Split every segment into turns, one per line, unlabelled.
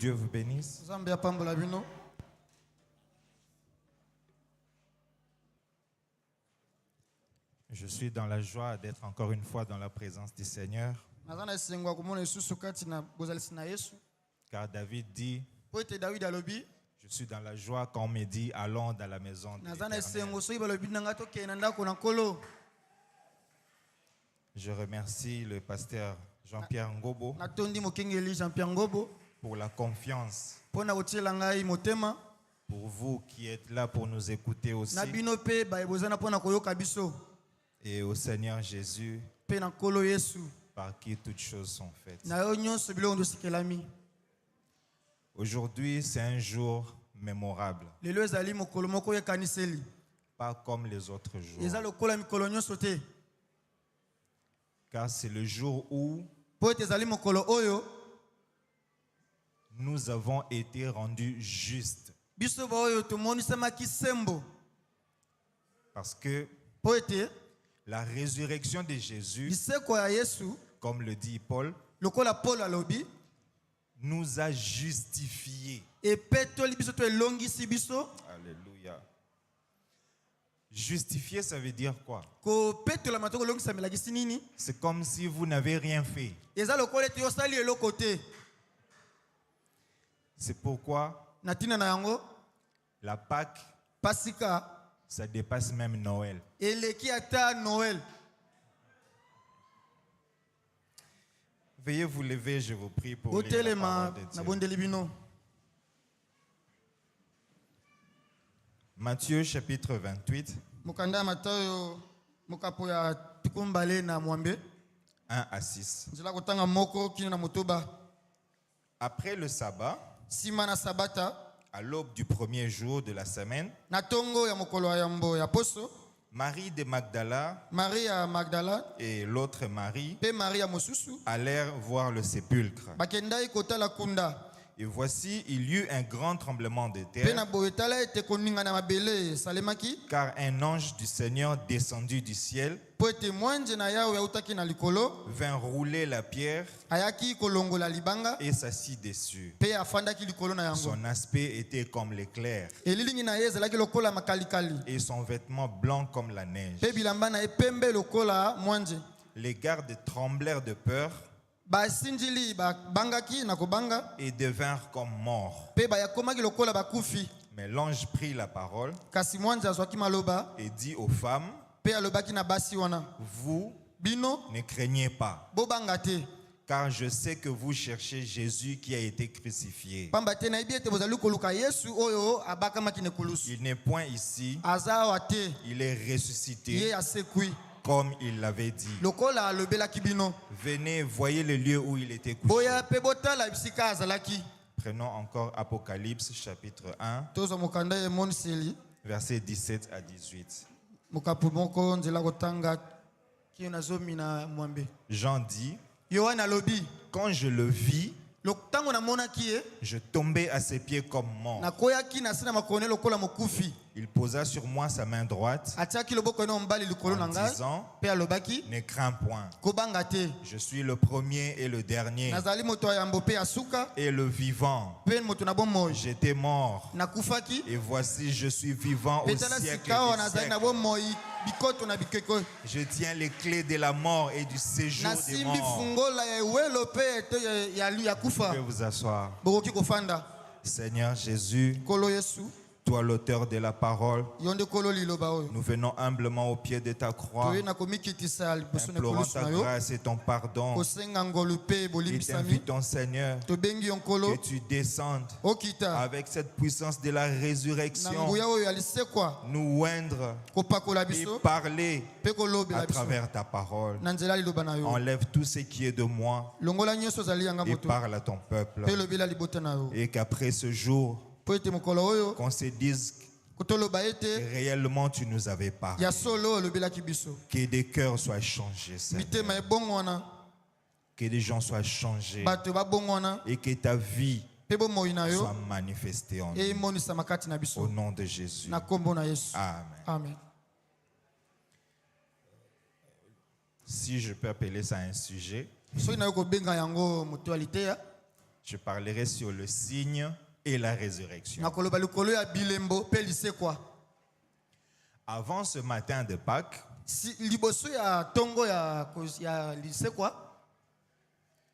Dieu vous bénisse. Je suis dans la joie d'être encore une fois dans la présence du Seigneur. Car David dit, je suis dans la joie quand on me dit, allons dans la maison de l'Éternel. Je remercie le pasteur Jean-Pierre Ngobo pour la confiance, pour vous qui êtes là pour nous écouter aussi, et au Seigneur Jésus par qui toutes choses sont faites. Aujourd'hui, c'est un jour mémorable, pas comme les autres jours, car c'est le jour où nous avons été rendus justes. Parce que la résurrection de Jésus, comme le dit Paul, nous a justifiés. Alléluia. Justifier, ça veut dire quoi? C'est comme si vous n'avez rien fait. C'est pourquoi la Pâque, ça dépasse même Noël. Veuillez vous lever, je vous prie, pour lire la parole de Dieu. Matthieu chapitre 28, 1 à 6. Après le sabbat, à l'aube du premier jour de la semaine, Marie de Magdala et l'autre Marie allèrent voir le sépulcre. Et voici, il y eut un grand tremblement de terre, car un ange du Seigneur descendu du ciel vint rouler la pierre et s'assit dessus. Son aspect était comme l'éclair et son vêtement blanc comme la neige. Les gardes tremblèrent de peur et devinrent comme morts. Mais l'ange prit la parole et dit aux femmes, vous ne craignez pas, car je sais que vous cherchez Jésus qui a été crucifié. Il n'est point ici, il est ressuscité comme il l'avait dit. Venez, voyez le lieu où il était couché. Prenons encore Apocalypse chapitre 1, versets 17 à 18. Jean dit, quand je le vis, je tombais à ses pieds comme mort. Il posa sur moi sa main droite en disant, ne crains point. Je suis le premier et le dernier et le vivant. J'étais mort et voici je suis vivant au siècle des siècles. Je tiens les clés de la mort et du séjour des morts. Vous pouvez vous asseoir. Seigneur Jésus, toi l'auteur de la parole, nous venons humblement au pied de ta croix, implorant ta grâce et ton pardon, et t'invitons Seigneur que tu descendes avec cette puissance de la résurrection, nous oindre et parler à travers ta parole. Enlève tout ce qui est de moi et parle à ton peuple, et qu'après ce jour qu'on se dise que réellement tu nous avais parlé, que des cœurs soient changés, Seigneur, que des gens soient changés et que ta vie soit manifestée en nous. Au nom de Jésus. Amen. Si je peux appeler ça un sujet, Je parlerai sur le signe et la résurrection. Avant ce matin de Pâques,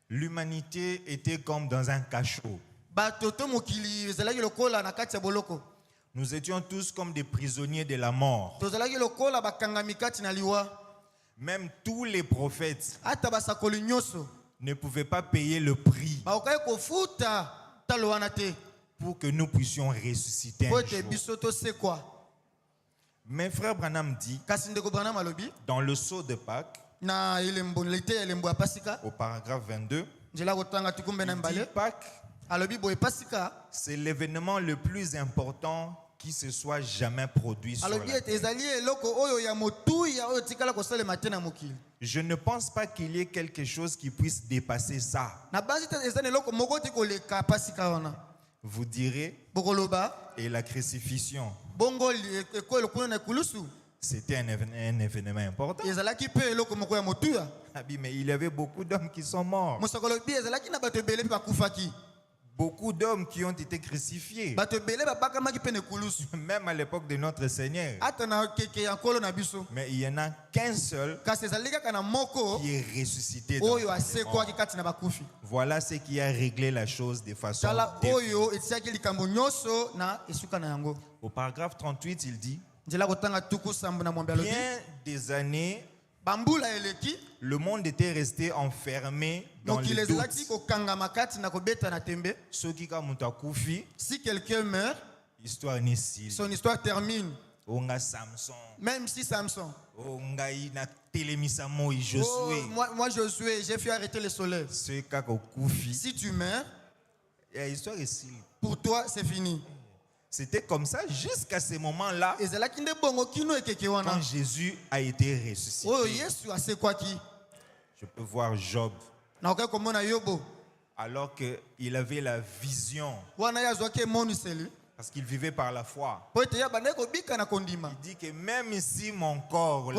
l'humanité était comme dans un cachot. Nous étions tous comme des prisonniers de la mort. Même tous les prophètes ne pouvaient pas payer le prix pour que nous puissions ressusciter un jour. Mais frère Branham dit, dans le sceau de Pâques, au paragraphe 22, il dit Pâques, c'est l'événement le plus important qui se soit jamais produit sur la terre. Je ne pense pas qu'il y ait quelque chose qui puisse dépasser ça. Vous direz, et la crucifixion, c'était un événement important. Mais il y avait beaucoup d'hommes qui sont morts. Beaucoup d'hommes qui ont été crucifiés. Même à l'époque de notre Seigneur. Mais il n'y en a qu'un seul qui est ressuscité dans les morts. Voilà ce qui a réglé la chose de façon définitive. Au paragraphe 38, il dit, bien des années, le monde était resté enfermé dans les doutes.
Si quelqu'un meurt, son histoire termine. Même si Samson, moi Josué, j'ai fait arrêter le soleil. Si tu meurs, pour toi c'est fini.
C'était comme ça jusqu'à ce moment-là, quand Jésus a été ressuscité. Je peux voir Job, alors qu'il avait la vision, parce qu'il vivait par la foi. Il dit que même si mon corps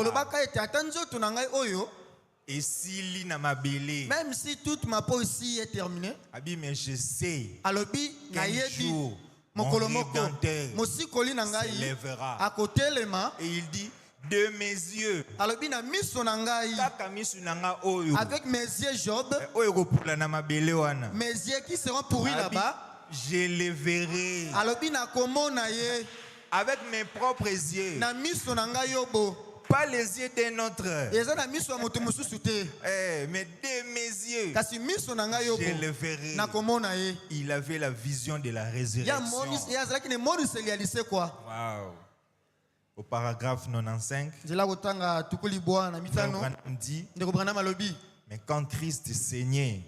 et si
même si toute ma peau ici est terminée,
mais je sais
qu'un
jour mon Rédempteur s'élèvera. Et il dit, de mes yeux,
avec mes yeux Job, mes yeux qui seront pourris là-bas,
je les verrai avec mes propres yeux, pas les yeux d'un autre, mais de mes yeux, je le verrai. Il avait la vision de la résurrection. Wow. Au paragraphe 95, Branham dit, mais quand Christ saignait,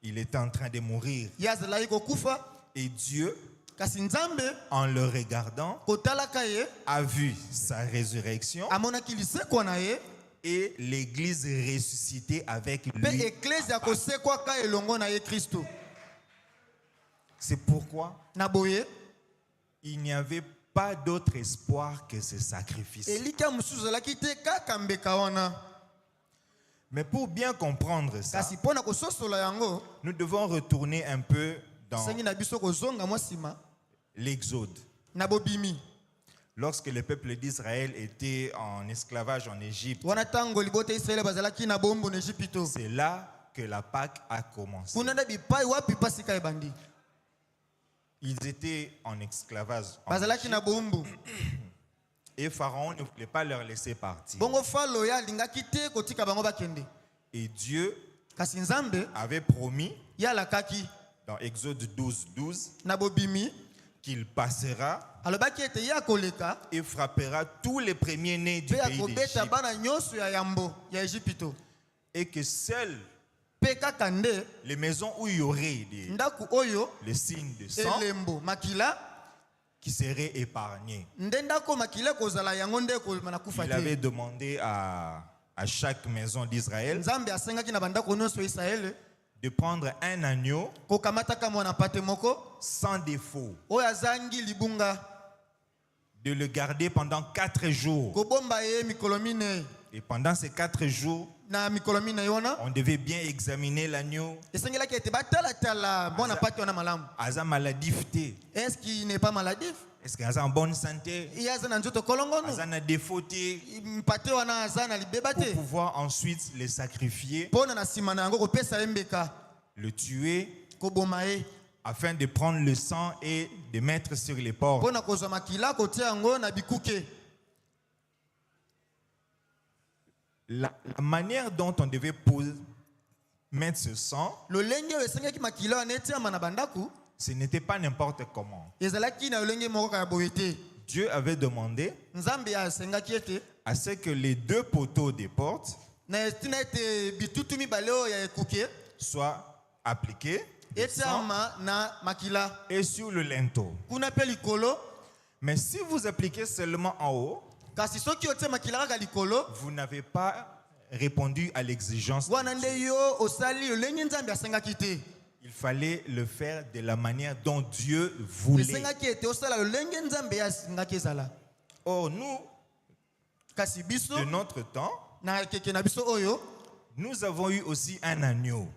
il était en train de mourir. Et Dieu, en le regardant, a vu sa résurrection et l'église ressuscitée avec lui. C'est pourquoi il n'y avait pas d'autre espoir que ce sacrifice. Mais pour bien comprendre ça, nous devons retourner un peu dans l'Exode. Lorsque le peuple d'Israël était en esclavage en Égypte, c'est là que la Pâque a commencé. Ils étaient en esclavage en Égypte. Et Pharaon ne voulait pas leur laisser partir. Et Dieu avait promis dans Exode 12:12 qu'il passera et frappera tous les premiers-nés du pays d'Égypte. Et que seules les maisons où il y aurait les signes de sang qui seraient épargnées. Il avait demandé à chaque maison d'Israël de prendre un agneau sans défaut, de le garder pendant 4 jours. Et pendant ces 4 jours, On devait bien examiner l'agneau. Aza maladifté.
Est-ce qu'il n'est pas maladif?
Est-ce qu'il est en bonne santé? Aza na défauté. Pour pouvoir ensuite le sacrifier, le tuer, afin de prendre le sang et de mettre sur les porcs. La manière dont on devait mettre ce sang, ce n'était pas n'importe comment. Dieu avait demandé à ce que les deux poteaux des portes soient appliqués et sur le linteau. Mais si vous appliquez seulement en haut, vous n'avez pas répondu à l'exigence. Il fallait le faire de la manière dont Dieu voulait. Or, nous, de notre temps, nous avons eu aussi un agneau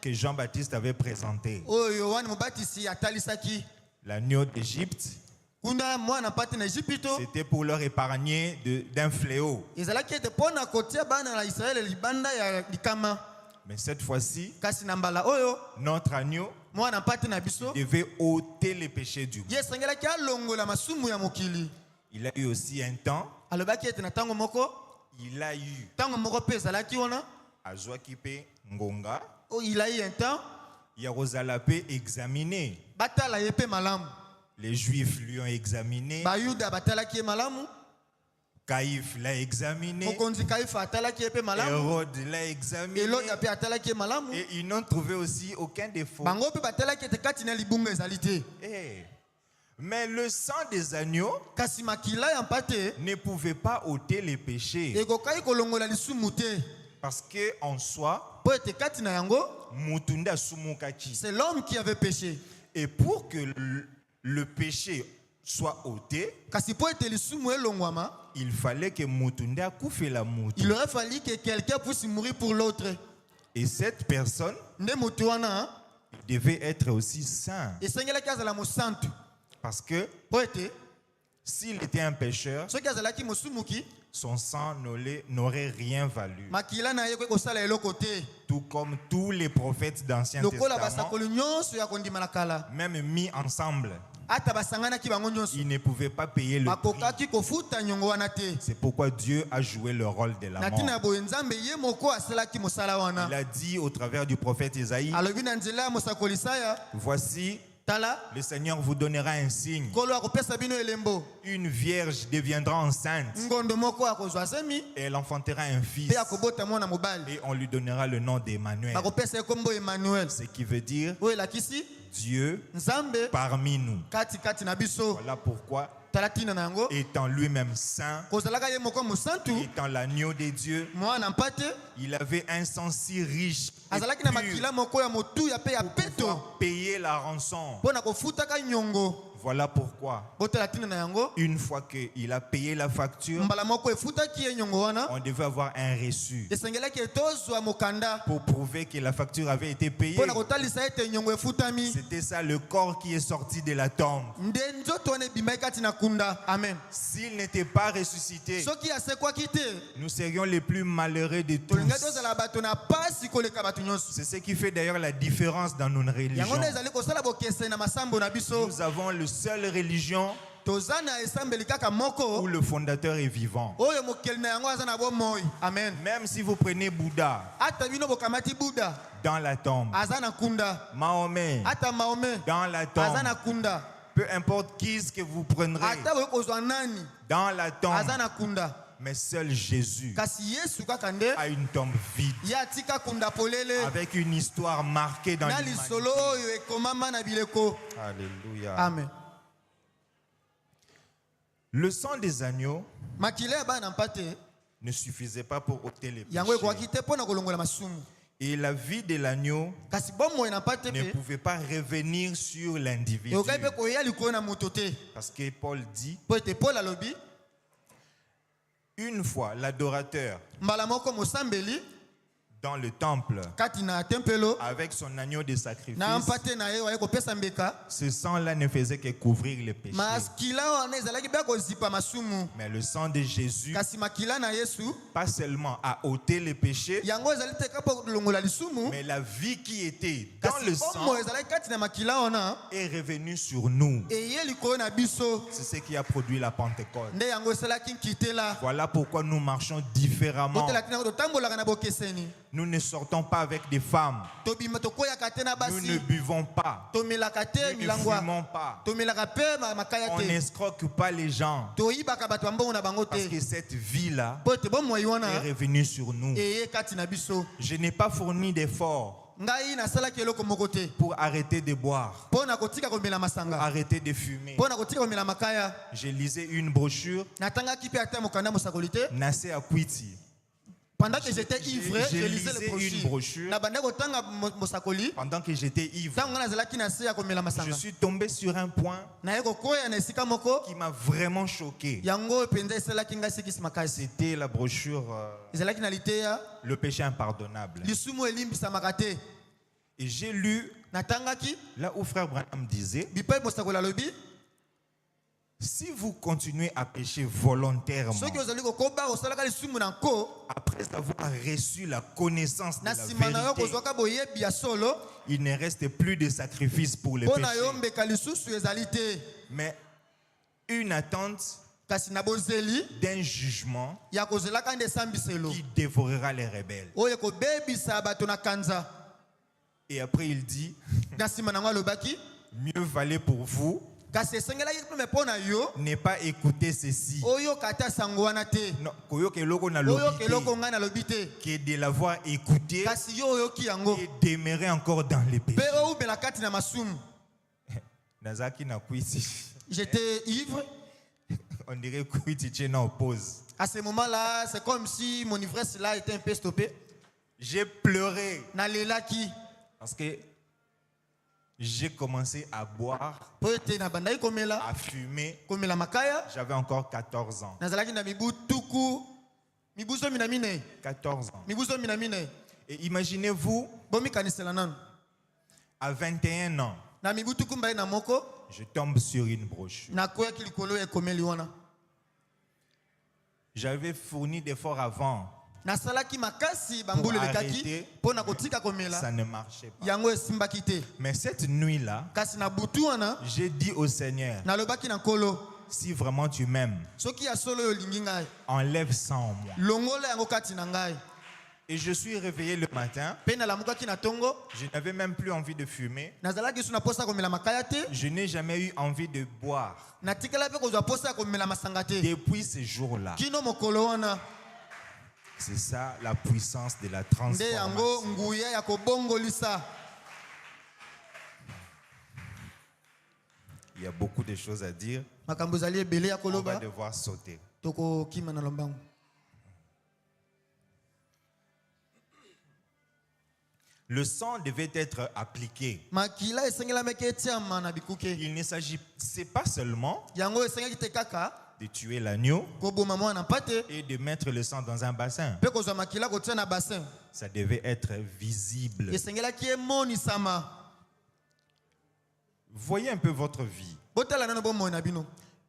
que Jean-Baptiste avait présenté. L'agneau d'Égypte. C'était pour leur épargner d'un fléau. Mais cette fois-ci, notre agneau devait ôter les péchés du monde. Il a eu aussi un temps. Il a eu Azwakipe Ngonga.
Il a eu un temps.
Yarozalape examiné. Les Juifs lui ont examiné. Caïphe l'a examiné. Hérode l'a examiné. Et ils n'ont trouvé aussi aucun défaut. Mais le sang des agneaux ne pouvait pas ôter les péchés. Parce qu'en soi,
c'est l'homme qui avait péché.
Et pour que le péché soit ôté, il fallait que Mutunda coufe la moutou.
Il aurait fallu que quelqu'un puisse mourir pour l'autre.
Et cette personne devait être aussi saint. Parce que s'il était un pécheur, son sang n'aurait rien valu. Tout comme tous les prophètes d'Ancien Testament, même mis ensemble, ils ne pouvaient pas payer le prix. C'est pourquoi Dieu a joué le rôle de la mort. Il a dit au travers du prophète Isaïe, voici, le Seigneur vous donnera un signe. Une vierge deviendra enceinte. Et elle enfantera un fils. Et on lui donnera le nom d'Emmanuel. Ce qui veut dire Dieu parmi nous. Voilà pourquoi, étant lui-même saint, étant l'agneau de Dieu, il avait un sang si riche et pour payer la rançon. Voilà pourquoi, une fois qu'il a payé la facture, on devait avoir un reçu pour prouver que la facture avait été payée. C'était ça le corps qui est sorti de la tombe. S'il n'était pas ressuscité, nous serions les plus malheureux de tous. C'est ce qui fait d'ailleurs la différence dans nos religions. Nous avons le seule religion où le fondateur est vivant.
Amen.
Même si vous prenez Bouddha dans la tombe, Mahomet dans la tombe, peu importe qui ce que vous prendrez dans la tombe, mais seul Jésus a une tombe vide avec une histoire marquée dans l'humanité. Alléluia.
Amen.
Le sang des agneaux ne suffisait pas pour ôter les péchés. Et la vie de l'agneau ne pouvait pas revenir sur l'individu. Parce que Paul dit, Une fois, l'adorateur dans le temple avec son agneau de sacrifice, ce sang-là ne faisait que couvrir les péchés. Mais le sang de Jésus, pas seulement a ôté les péchés, mais la vie qui était dans le sang est revenue sur nous. C'est ce qui a produit la Pentecôte. Voilà pourquoi nous marchons différemment. Nous ne sortons pas avec des femmes. Nous ne buvons pas. Nous ne fumons pas. On n'escroque pas les gens. Parce que cette vie-là est revenue sur nous. Je n'ai pas fourni d'efforts pour arrêter de boire, pour arrêter de fumer. J'ai lisé une brochure, Nassé Akwiti.
Pendant que j'étais ivre, je lisais les brochures.
Pendant que j'étais ivre, je suis tombé sur un point qui m'a vraiment choqué. C'était la brochure Le péché impardonnable. Et j'ai lu là où frère Branham disait: si vous continuez à pécher volontairement, après avoir reçu la connaissance de la vérité, il ne reste plus de sacrifice pour les péchés, mais une attente d'un jugement qui dévorera les rebelles. Et après il dit: mieux valait pour vous ne pas écouter ceci, que de l'avoir écouté et demeurer encore dans les péchés.
J'étais ivre.
On dirait que tu es en pause.
À ce moment-là, c'est comme si mon ivresse là était un peu stoppée.
J'ai pleuré parce que j'ai commencé à boire, à fumer. J'avais encore 14 ans. 14 ans. Et imaginez-vous, à 21 ans, je tombe sur une brochure. J'avais fourni d'efforts avant pour arrêter, ça ne marchait pas. Mais cette nuit-là, j'ai dit au Seigneur: si vraiment tu m'aimes, enlève ça en moi. Et je suis réveillé le matin. Je n'avais même plus envie de fumer. Je n'ai jamais eu envie de boire depuis ce jour-là. C'est ça la puissance de la transformation. Il y a beaucoup de choses à dire. On va devoir sauter. Le sang devait être appliqué. Il ne s'agissait pas seulement de tuer l'agneau et de mettre le sang dans un bassin. Ça devait être visible. Voyez un peu votre vie.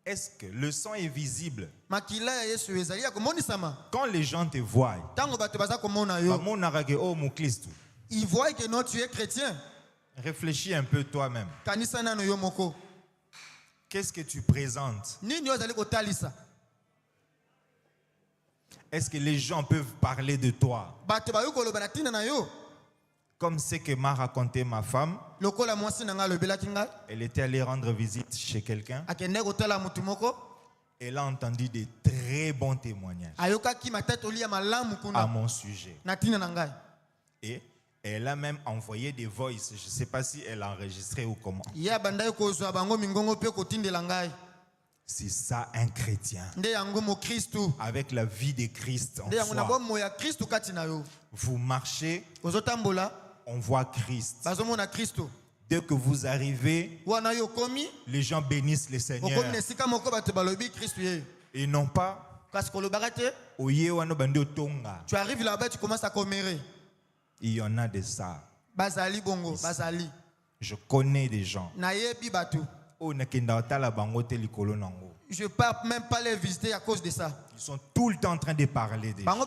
Est-ce que le sang est visible? Quand les gens te voient,
ils voient que non, tu es chrétien.
Réfléchis un peu toi-même. Qu'est-ce que tu présentes? Est-ce que les gens peuvent parler de toi? Comme ce que m'a raconté ma femme. Elle était allée rendre visite chez quelqu'un. Elle a entendu de très bons témoignages à mon sujet. Et elle a même envoyé des voices. Je ne sais pas si elle a enregistré ou comment. C'est ça un chrétien. Avec la vie de Christ en soi. Vous marchez, on voit Christ. Dès que vous arrivez, les gens bénissent le Seigneur. Et non pas
Tu arrives là-bas, tu commences à commérer.
Il y en a de ça.
Bazali bongo, bazali.
Je connais des gens.
Je ne peux même pas les visiter à cause de ça.
Ils sont tout le temps en train de parler des gens.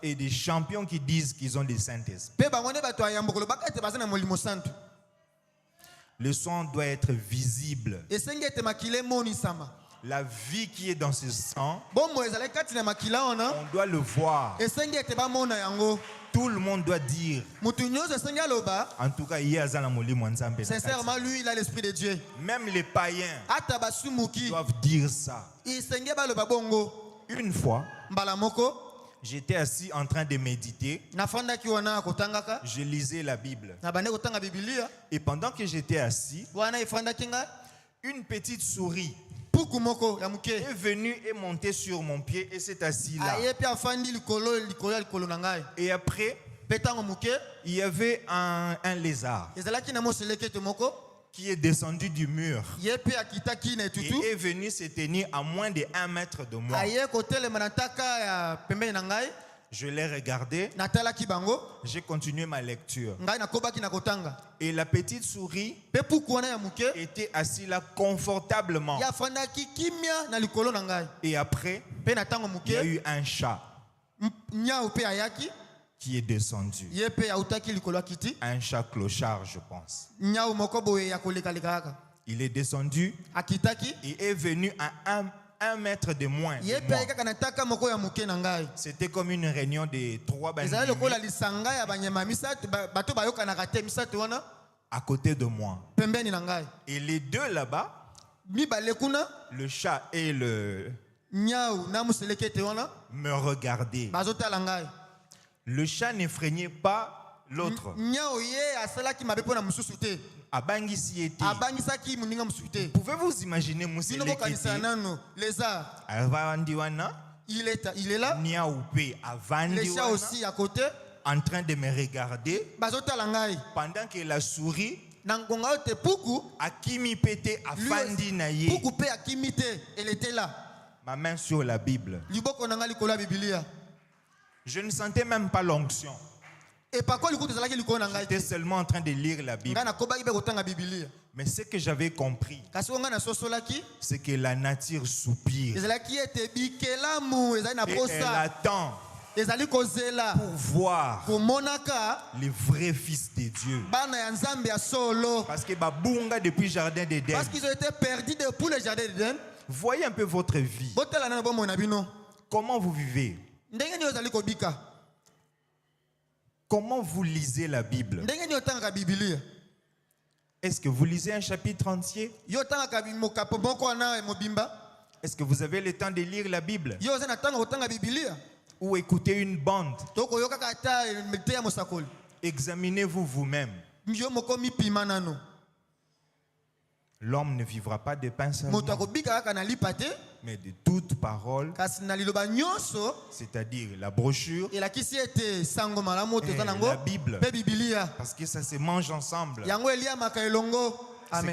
Et des champions qui disent qu'ils ont des saints-esprits. Le sang doit être visible. La vie qui est dans ce sang, on doit le voir. Tout le monde doit dire. En tout cas,
sincèrement, lui, il a l'esprit de Dieu.
Même les païens doivent dire ça. Une fois, j'étais assis en train de méditer. Je lisais la Bible. Et pendant que j'étais assis, une petite souris est venue et montée sur mon pied et s'est assise là. Et après, il y avait un lézard qui est descendu du mur et est venu se tenir à moins de 1 mètre de moi. Je l'ai regardé, j'ai continué ma lecture. Et la petite souris était assise là confortablement. Et après, il y a eu un chat qui est descendu. Un chat clochard, je pense. Il est descendu et est venu à 1 mètre de moins de moi. C'était comme une réunion de 3 à côté de moi. Et les deux là-bas, le chat et le me regardaient. Le chat n'effrayait pas l'autre. Pouvez-vous imaginer
il est là. Les chats aussi à côté.
En train de me regarder. Pendant que la souris a kimipete a fandi na ye.
Elle était là.
Ma main sur la Bible. Je ne sentais même pas l'onction. J'étais seulement en train de lire la Bible. Mais ce que j'avais compris, c'est que la nature soupire. Et elle attend pour voir les vrais fils de Dieu. Parce que babunga depuis le jardin d'Éden.
Parce qu'ils ont été perdus depuis le jardin d'Éden.
Voyez un peu votre vie. Comment vous vivez? Comment vous lisez la Bible? Est-ce que vous lisez un chapitre entier? Est-ce que vous avez le temps de lire la Bible? Ou écouter une bande? Examinez-vous vous-même. L'homme ne vivra pas de pain seulement, mais de toute parole, c'est-à-dire la brochure et la Bible, parce que ça se mange ensemble. C'est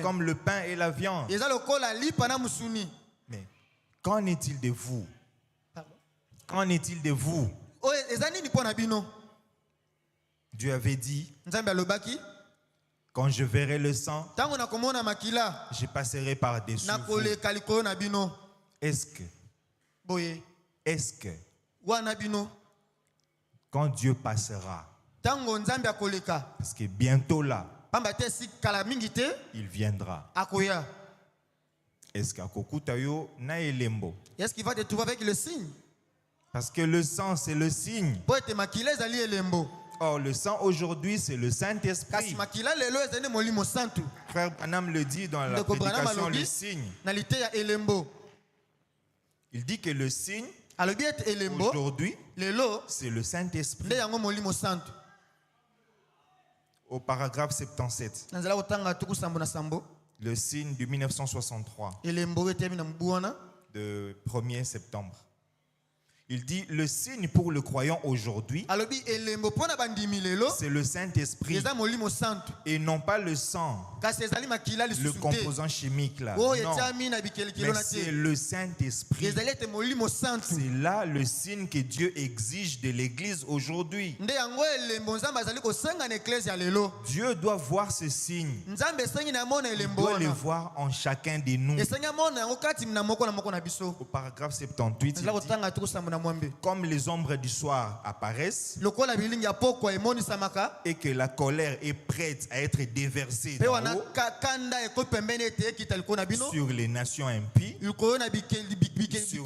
comme le pain et la viande. Mais qu'en est-il de vous? Qu'en est-il de vous? Dieu avait dit, quand je verrai le sang, je passerai par-dessus vous. Est-ce que quand Dieu passera, parce que bientôt là, il viendra. Est-ce
qu'il va te trouver avec le signe?
Parce que le sang, c'est le signe. Or, le sang aujourd'hui, c'est le Saint-Esprit. Frère Branham le dit dans la prédication, le signe. Il dit que le signe, aujourd'hui, c'est le Saint-Esprit. Au paragraphe 77, le signe du 1963, de 1er septembre. Il dit le signe pour le croyant aujourd'hui, c'est le Saint-Esprit et non pas le sang, le composant chimique là. Non. Mais c'est le Saint-Esprit. C'est là le signe que Dieu exige de l'Église aujourd'hui. Dieu doit voir ce signe. Il doit le voir en chacun de nous. Au paragraphe 78, il dit, comme les ombres du soir apparaissent et que la colère est prête à être déversée sur les nations impies, sur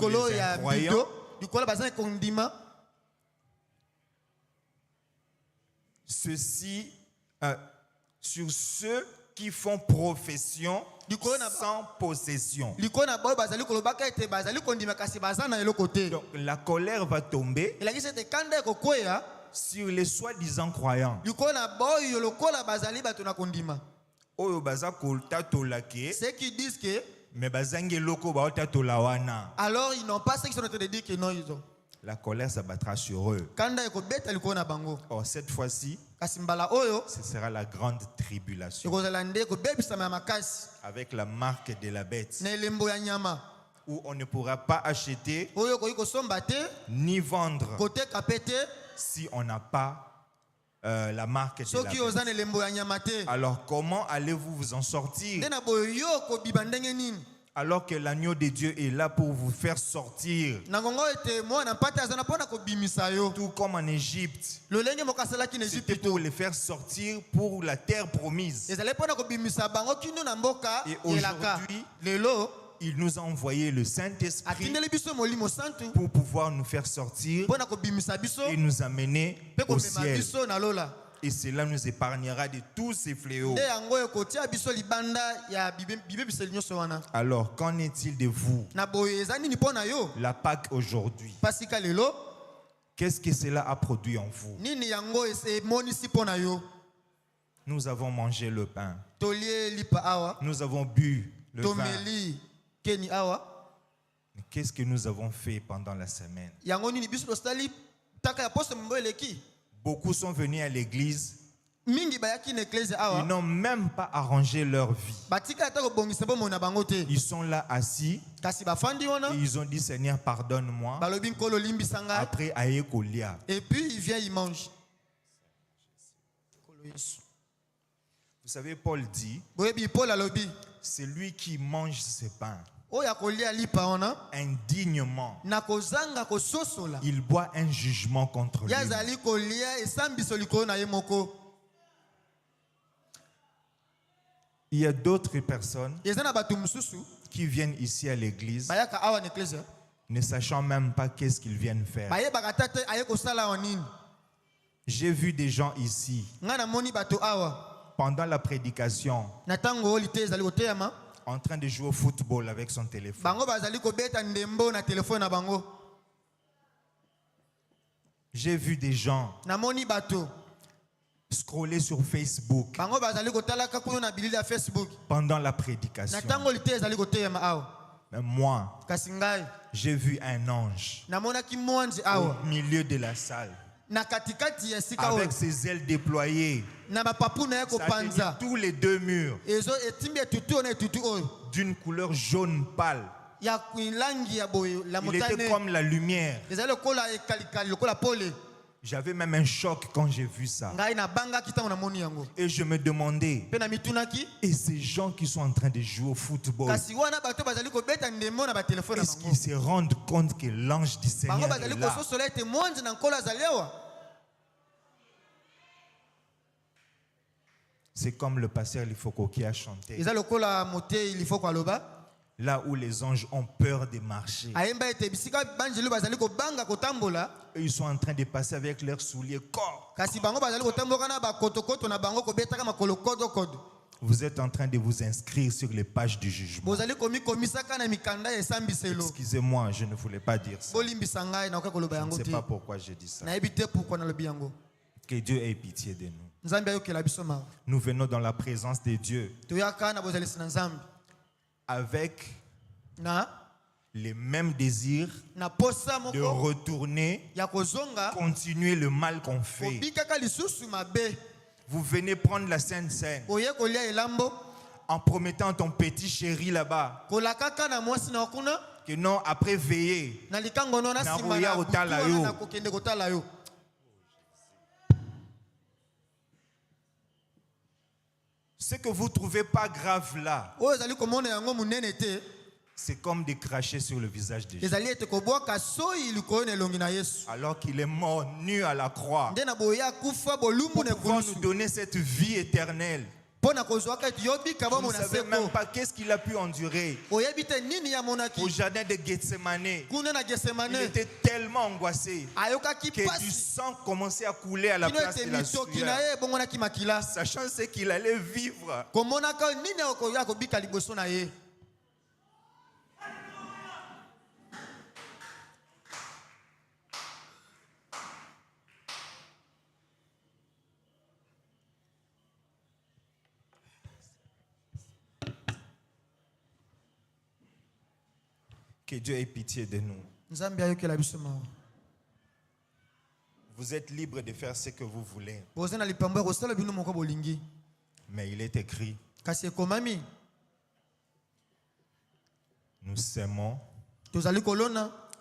les incroyants, ceci sur ceux qui font profession sans possession. Donc la colère va tomber sur les soi-disant croyants.
Ceux qui disent que alors ils n'ont pas ce qu'ils sont en train de dire que non ils ont.
La colère s'abattra sur eux. Or cette fois-ci, ce sera la grande tribulation avec la marque de la bête, où on ne pourra pas acheter ni vendre si on n'a pas la marque de la bête. Alors comment allez-vous vous en sortir alors que l'agneau de Dieu est là pour vous faire sortir? Tout comme en Égypte, c'était pour les faire sortir pour la terre promise. Et aujourd'hui, il nous a envoyé le Saint-Esprit pour pouvoir nous faire sortir et nous amener au ciel. Et cela nous épargnera de tous ces fléaux. Alors, qu'en est-il de vous? La Pâque aujourd'hui, qu'est-ce que cela a produit en vous? Nous avons mangé le pain. Nous avons bu le vin. Qu'est-ce que nous avons fait pendant la semaine? Beaucoup sont venus à l'église. Ils n'ont même pas arrangé leur vie. Ils sont là assis. Et ils ont dit Seigneur pardonne-moi. Après ayekolia.
Et puis il vient, il mange.
Vous savez, Paul dit, c'est lui qui mange ses pains indignement. Il boit un jugement contre lui. Il y a d'autres personnes qui viennent ici à l'église ne sachant même pas qu'est-ce qu'ils viennent faire. J'ai vu des gens ici pendant la prédication en train de jouer au football avec son téléphone. J'ai vu des gens scroller sur Facebook pendant la prédication. Mais moi, j'ai vu un ange au milieu de la salle avec ses ailes déployées. Ça tenait tous les deux murs d'une couleur jaune pâle. Il était comme la lumière. J'avais même un choc quand j'ai vu ça. Et je me demandais, et ces gens qui sont en train de jouer au football, est-ce qu'ils se rendent compte que l'ange du Seigneur est là? C'est comme le pasteur Lifoko qui a chanté. Là où les anges ont peur de marcher. Et ils sont en train de passer avec leurs souliers corps. Vous êtes en train de vous inscrire sur les pages du jugement. Excusez-moi, je ne voulais pas dire ça. Je ne sais pas pourquoi j'ai dit ça. Que Dieu ait pitié de nous. Nous venons dans la présence de Dieu avec les mêmes désirs de retourner, continuer le mal qu'on fait. Vous venez prendre la Sainte Seine en promettant ton petit chéri là-bas que non, après veiller, ce que vous ne trouvez pas grave là, c'est comme de cracher sur le visage de Jésus. Alors qu'il est mort nu à la croix pour pouvoir nous donner cette vie éternelle. Vous ne savez même pas qu'est-ce qu'il a pu endurer. Au jardin de Gethsemane, il était tellement angoissé que du sang commençait à couler à la place de la sueur, sachant ce qu'il allait vivre. Que Dieu ait pitié de nous. Vous êtes libre de faire ce que vous voulez. Mais il est écrit, nous sèmons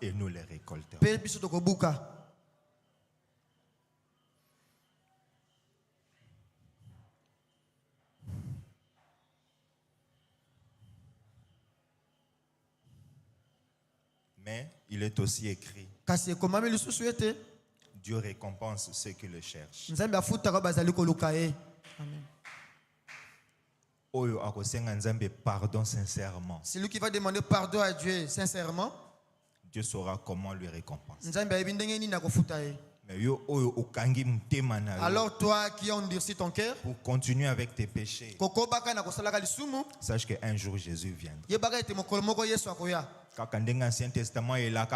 et nous les récoltons. Mais il est aussi écrit, Dieu récompense ceux qui le cherchent. Pardon sincèrement.
Celui qui va demander pardon à Dieu sincèrement,
Dieu saura comment lui récompenser. Mais
alors toi qui as endurci ton cœur,
pour continuer avec tes péchés, sache qu'un jour Jésus viendra. Quand l'Ancien Testament est là,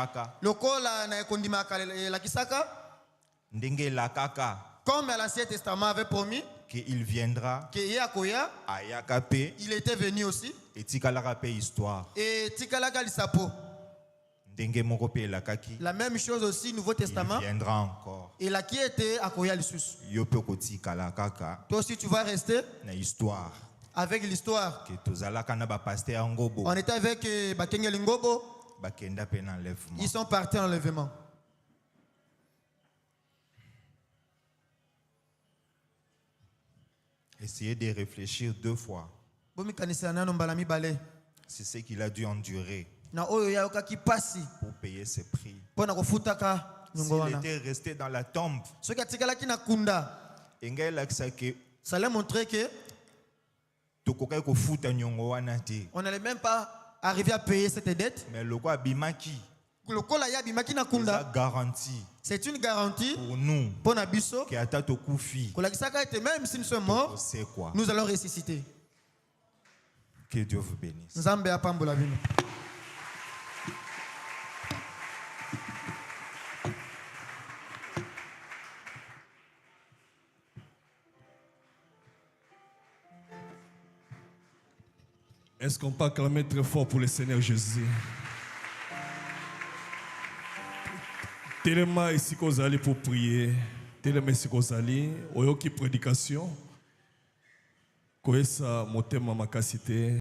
comme l'Ancien Testament avait promis
qu'il viendra,
il était venu aussi,
et histoire.
Et la même chose aussi, Nouveau Testament,
il viendra encore.
Et là qui était à Koya Lissus. Toi aussi tu vas rester
histoire.
Avec l'histoire. On était avec Bakengel Ngobo. Ils sont partis en enlèvement.
Essayez de réfléchir 2 fois. C'est ce qu'il a dû endurer pour payer ses prix. S'il était resté dans la tombe,
ça allait montrer que on n'allait même pas arriver à payer cette dette.
Mais le roi Bimaki,
c'est une garantie
pour nous
que même si nous sommes morts, nous allons ressusciter.
Que Dieu vous bénisse.
Est-ce qu'on peut acclamer très fort pour le Seigneur Jésus? Tellement ici qu'on allait pour prier, tellement ici qu'on allait, au qui prédication, quoi ça, mon thème ma capacité.